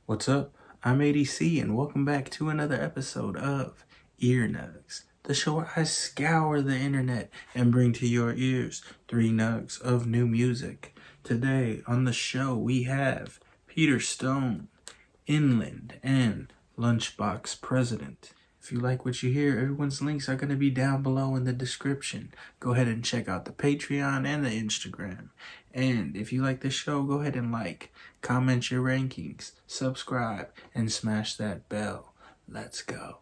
What's up? I'm ADC and welcome back to another episode of Nugs, the show where I scour the internet and bring to your ears 3 nugs of new music. Today on the show we have Peter Stone, INLND, and LunchBox President. If you like what you hear, everyone's links are going to be down below in the description. Go ahead and check out the Patreon and the Instagram. And if you like this show, go ahead and comment your rankings, subscribe, and smash that bell. Let's go.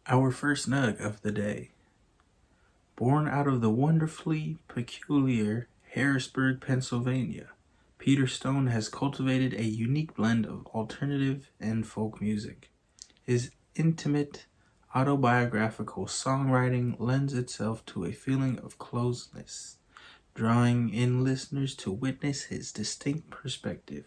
Our first nug of the day. Born out of the wonderfully peculiar Harrisburg, Pennsylvania, Peter Stone has cultivated a unique blend of alternative and folk music. His intimate, autobiographical songwriting lends itself to a feeling of closeness, drawing in listeners to witness his distinct perspective.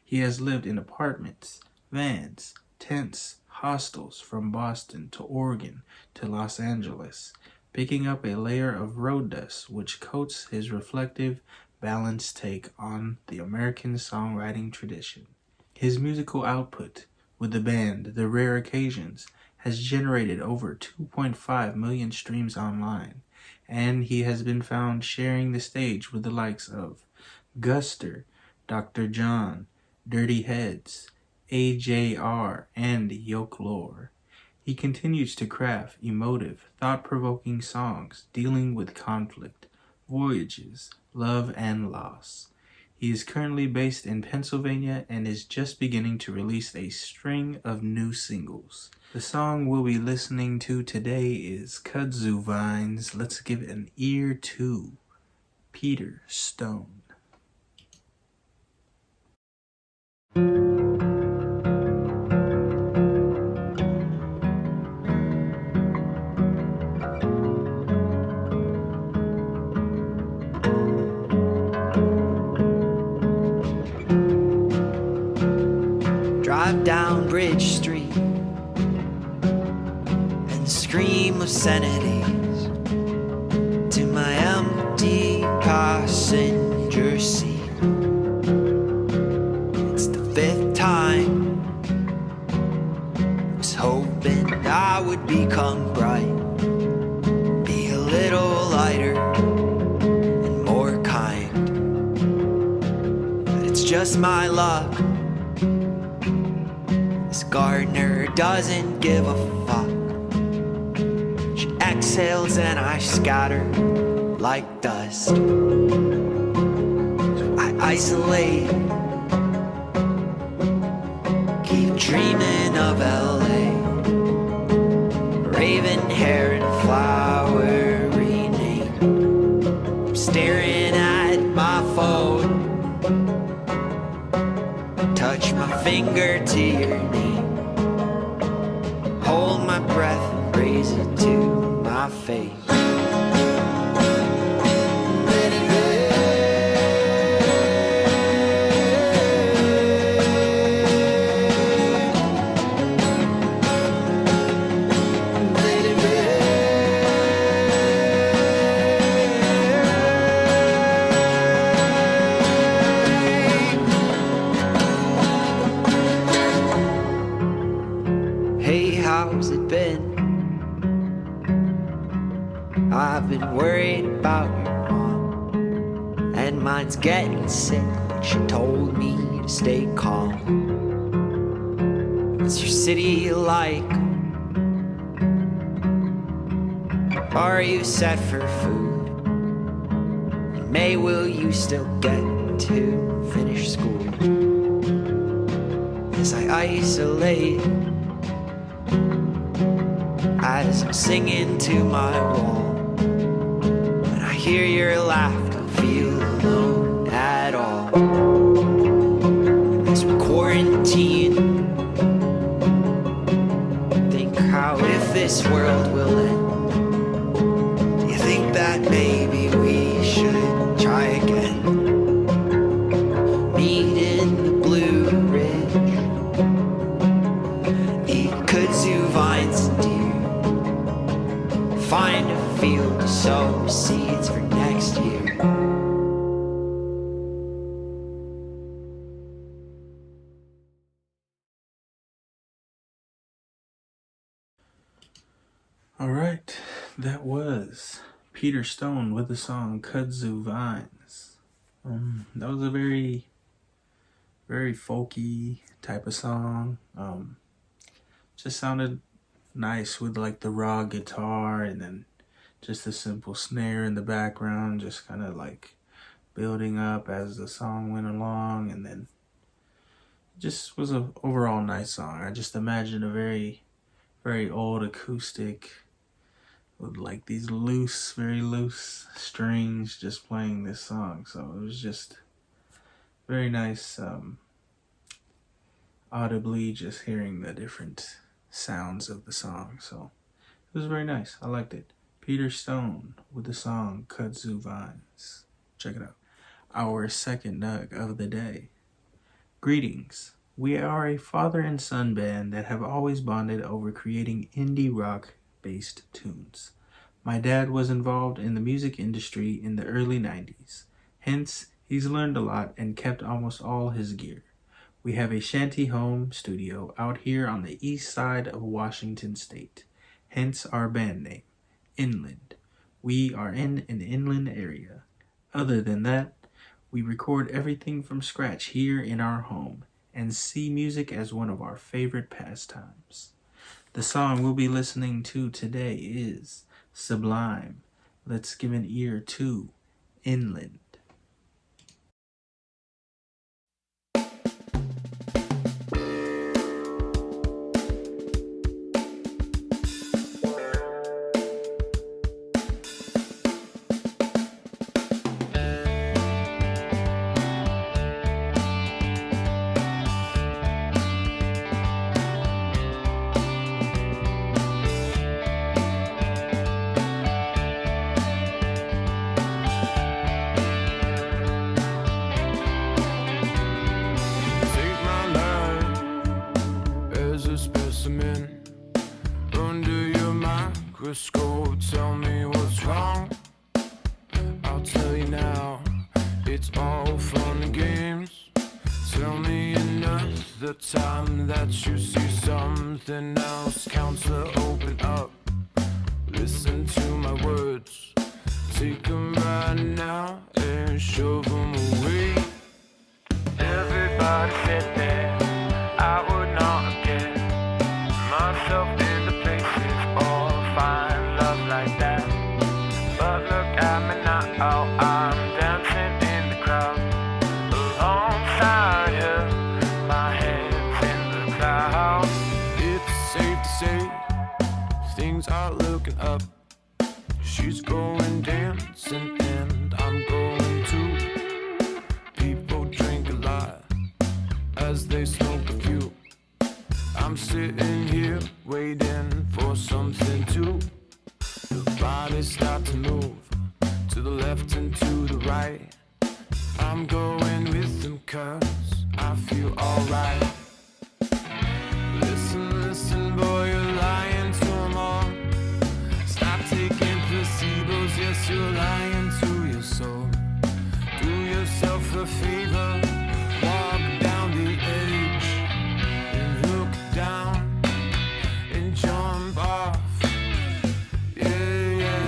He has lived in apartments, vans, tents, hostels from Boston to Oregon to Los Angeles, picking up a layer of road dust which coats his reflective, balanced take on the American songwriting tradition. His musical output with the band The Rare Occasions has generated over 2.5 million streams online, and he has been found sharing the stage with the likes of Guster, Dr. John, Dirty Heads, AJR, and Yokelore. He continues to craft emotive, thought-provoking songs dealing with conflict, voyages, love, and loss. He is currently based in Pennsylvania and is just beginning to release a string of new singles. The song we'll be listening to today is Kudzu Vines. Let's give an ear to Peter Stone. Drive down Bridge Street and the scream of obscenities to my empty passenger seat. It's the 5th time. Was hoping I would become bright, be a little lighter and more kind, but it's just my luck. This gardener doesn't give a fuck. She exhales and I scatter like dust. So I isolate, keep dreaming of LA. Raven hair and flowery name. I'm staring at my phone. Touch my finger to your name. Hold my breath and raise it to my face. Let it rain. Let it rain. Hey, how's it been? I've been worried about your mom, and mine's getting sick, but she told me to stay calm. What's your city like? Are you set for food? In May, will you still get to finish school? As I isolate, as I'm singing to my wall, when I hear your laugh, don't feel alone at all. As we're quarantined, think how if this world will end. Do you think that maybe we should try again? Meet in the Blue Ridge, eat kudzu vines and deer. find a field to sow seeds for next year. All right, that was Peter Stone with the song Kudzu Vines. That was a very, very folky type of song. Just sounded nice with like the raw guitar and then just a simple snare in the background, just kind of like building up as the song went along, and then just was a overall nice song. I just imagined a very, very old acoustic with like these very loose strings just playing this song. So it was just very nice, audibly just hearing the different sounds of the song. So it was very nice. I liked it. Peter Stone with the song Kudzu Vines. Check it out. Our second nug of the day. Greetings. We are a father and son band that have always bonded over creating indie rock based tunes. My dad was involved in the music industry in the early 90s. Hence, he's learned a lot and kept almost all his gear. We have a shanty home studio out here on the east side of Washington State. Hence our band name, Inland. We are in an inland area. Other than that, we record everything from scratch here in our home and see music as one of our favorite pastimes. The song we'll be listening to today is Sublime. Let's give an ear to Inland. Tell me what's wrong. I'll tell you now. It's all fun and games. Tell me another time that you see something else. Counselor, open up. Listen to my words. Take them right now and shove them away. Everybody said that I would not get myself in the places or find love like that. But look at me now, I'm dancing in the crowd alongside her, my hands in the cloud. It's safe to say things are looking up. She's going dancing and I'm going too. People drink a lot as they smoke a few. I'm sitting here waiting for something to. The bodies start to move to the left and to the right. I'm going with them 'cause I feel alright. Listen, listen, boy, you're lying to 'em all. Stop taking placebos, yes, you're lying to your soul. Do yourself a favor, walk down the edge and look down and jump off. Yeah, yeah.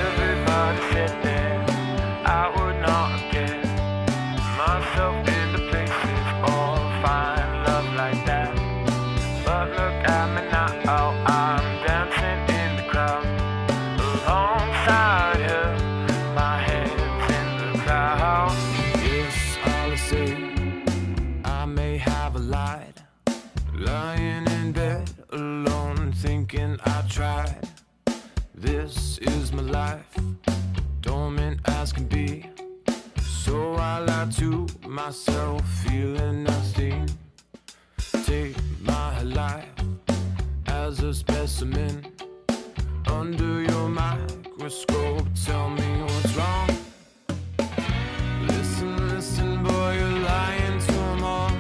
Everybody said that I would not get myself in the places or find love like that. But look at me now, I'm dancing in the crowd alongside her, my hands in the cloud. Yes, all I say, I may have lied, lying in bed alone, thinking I tried. This is my life, dormant as can be. So I lie to myself, feeling nothing. Take my life as a specimen under your microscope. Tell me what's wrong. Listen, listen, boy, you're lying to 'em all.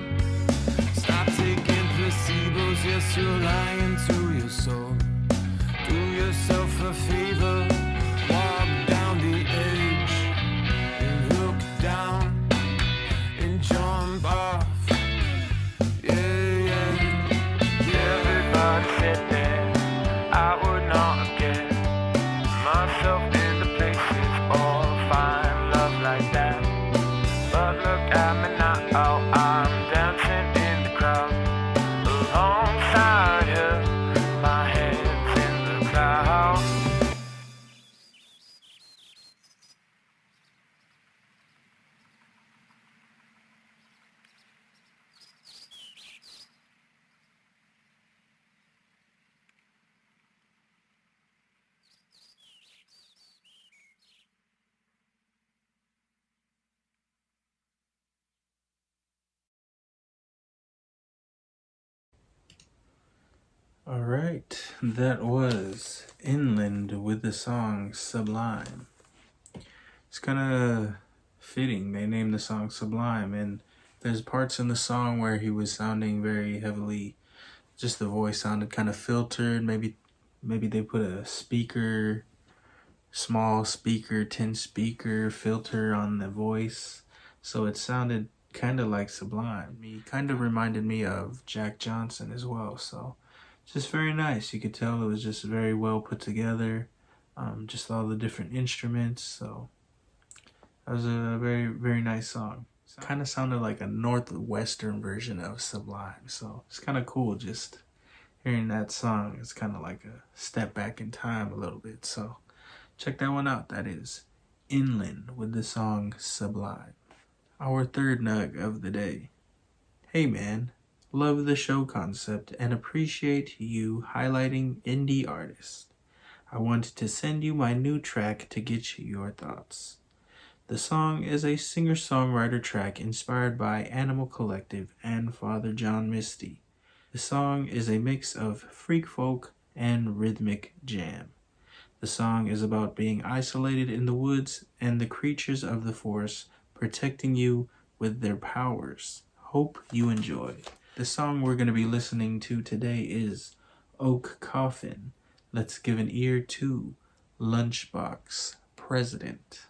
Stop taking placebos, yes, you're lying to your soul. Do yourself a All right, that was Inland with the song Sublime. It's kind of fitting. They named the song Sublime, and there's parts in the song where he was sounding very heavily, just the voice sounded kind of filtered. Maybe they put a small speaker, 10 speaker filter on the voice, so it sounded kind of like Sublime. He kind of reminded me of Jack Johnson as well, so just very nice. You could tell it was just very well put together, just all the different instruments, so that was a very, very nice song. Kind of sounded like a northwestern version of Sublime, so it's kind of cool just hearing that song. It's kind of like a step back in time a little bit, so check that one out. That is Inland with the song Sublime. Our third nug of the day. Hey man, love the show concept and appreciate you highlighting indie artists. I wanted to send you my new track to get your thoughts. The song is a singer-songwriter track inspired by Animal Collective and Father John Misty. The song is a mix of freak folk and rhythmic jam. The song is about being isolated in the woods and the creatures of the forest protecting you with their powers. Hope you enjoy. The song we're going to be listening to today is Oak Coffin. Let's give an ear to LunchBox President.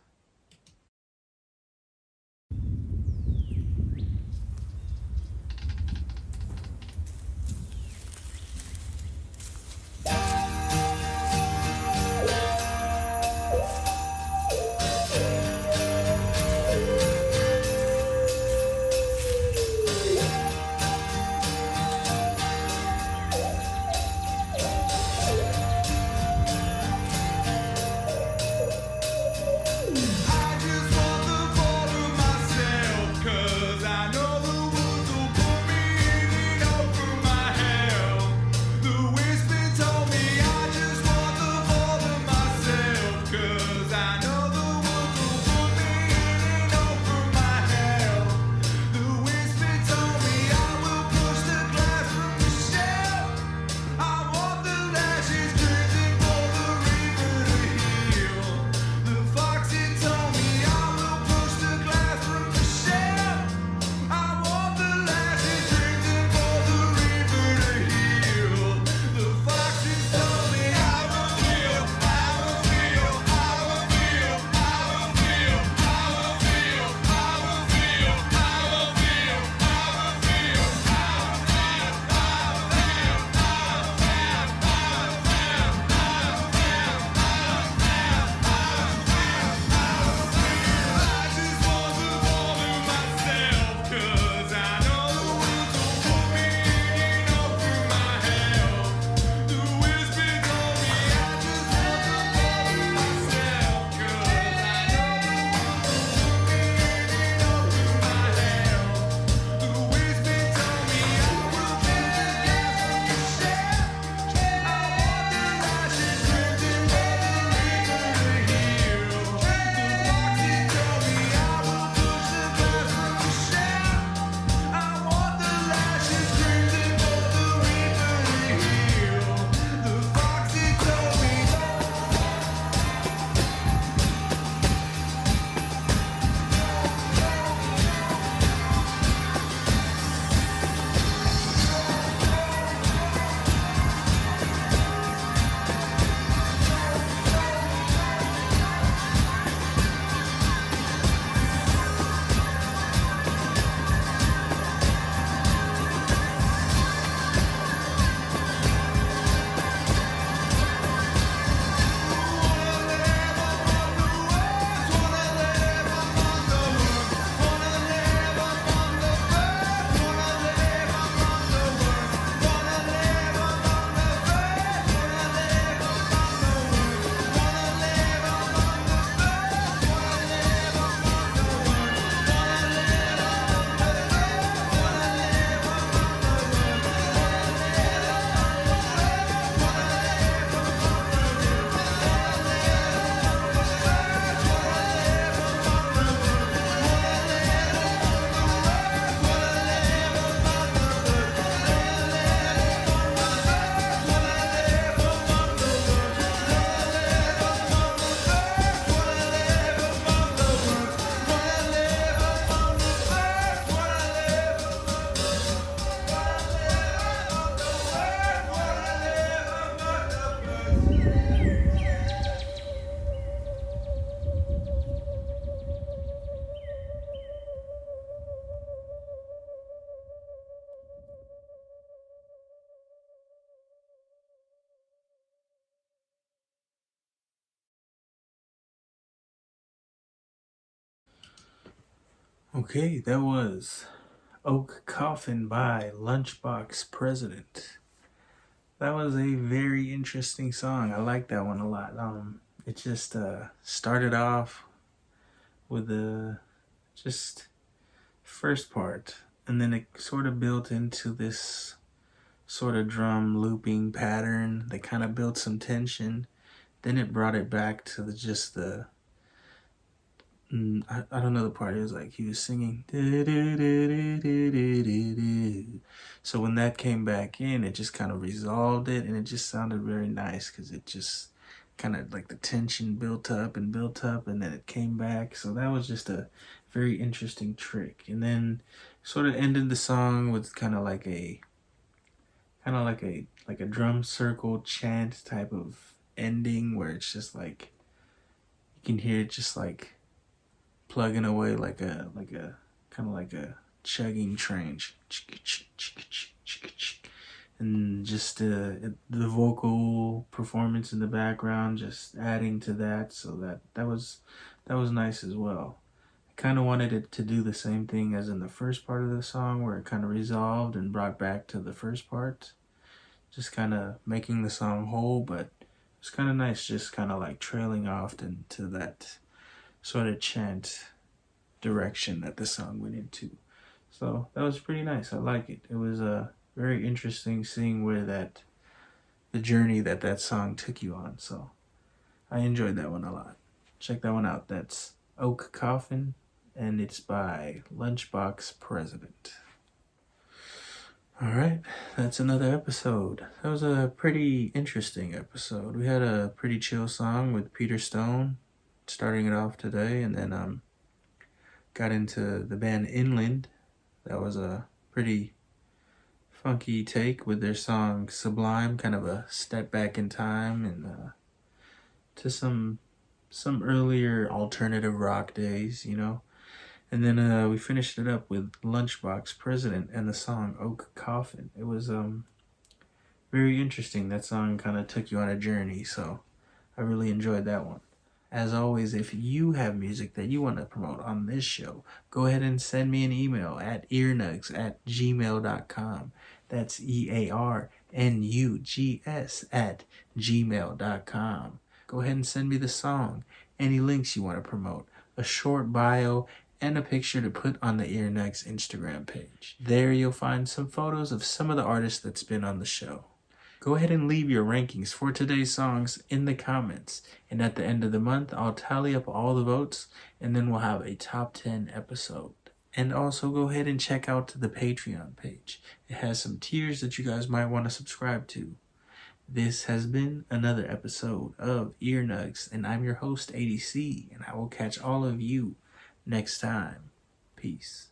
Okay, that was Oak Coffin by LunchBox President. That was a very interesting song. I like that one a lot. It just started off with the just first part, and then it sort of built into this sort of drum looping pattern that kind of built some tension. Then it brought it back to just the I don't know the part. It was like he was singing. So when that came back in, it just kind of resolved it, and it just sounded very nice because it just kind of like the tension built up, and then it came back. So that was just a very interesting trick. And then sort of ended the song with kind of like a drum circle chant type of ending where it's just like you can hear it just like plugging away like a kind of like a chugging train, and just the vocal performance in the background just adding to that. So that was nice as well. I kind of wanted it to do the same thing as in the first part of the song where it kind of resolved and brought back to the first part, just kind of making the song whole. But it's kind of nice just kind of like trailing off into that sort of chant direction that the song went into. So that was pretty nice. I like it. It was very interesting seeing where the journey that song took you on. So I enjoyed that one a lot. Check that one out. That's Oak Coffin, and it's by LunchBox President. All right, that's another episode. That was a pretty interesting episode. We had a pretty chill song with Peter Stone starting it off today, and then got into the band INLND. That was a pretty funky take with their song Sublime, kind of a step back in time and to some earlier alternative rock days, you know. And then we finished it up with LunchBox President and the song Oak Coffin. It was very interesting. That song kind of took you on a journey, so I really enjoyed that one. As always, if you have music that you want to promote on this show, go ahead and send me an email at earnugs@gmail.com. That's EARNUGS@gmail.com. Go ahead and send me the song, any links you want to promote, a short bio, and a picture to put on the Earnugs Instagram page. There you'll find some photos of some of the artists that's been on the show. Go ahead and leave your rankings for today's songs in the comments. And at the end of the month, I'll tally up all the votes, and then we'll have a top 10 episode. And also go ahead and check out the Patreon page. It has some tiers that you guys might want to subscribe to. This has been another episode of Earnugs, and I'm your host, ADC, and I will catch all of you next time. Peace.